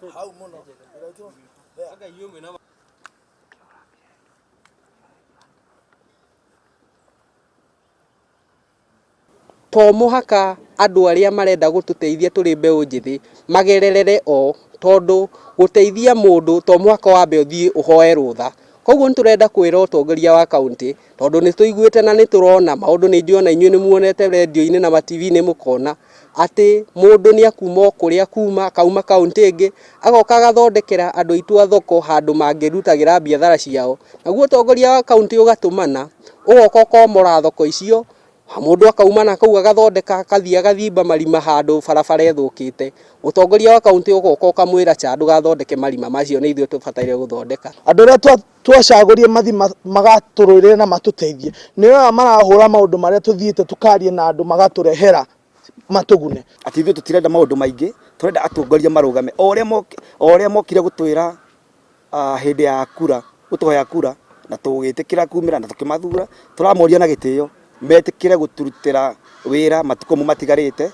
hau muno to muhaka andu aria marenda gututeithia turi mbeu njithi magererere o tondu guteithia mundu to muhaka wambe uthie uhoe rutha. Koguo niturenda kwira utongoria wa kaunti tondu nituiguite na niturona maundu ni ndiona inyuĩ ni muonete radio-ini na TV-ini mukona ati mundu ni akuma kuria kuma kauma kaunti ingi agoka agathondekera andu aitu a thoko handu mangirutagira biathara ciao. Naguo utongoria wa kaunti ugatumana ugoka ukomora thoko icio mundu akauma na kau agathondeka akathia agathimba marima handu barabara ithukite. Utongoria wa kaunti ugoka ukamwira cha ndugathondeke marima macio ni ithuĩ tubataire guthondeka. andu aria twacagurie mathi magatururire na matuteithie niyo marahura maundu maria tuthiite tukarie na andu magaturehera matugune. Ati ithuĩ tutirenda maundu maingi, turenda atongoria marugame oria mokire gutwira hindi ya kura gutuhoya kura na tugitikira kumira na tukimathura turamoria na gitio metikire guturutira wira matuko matigarite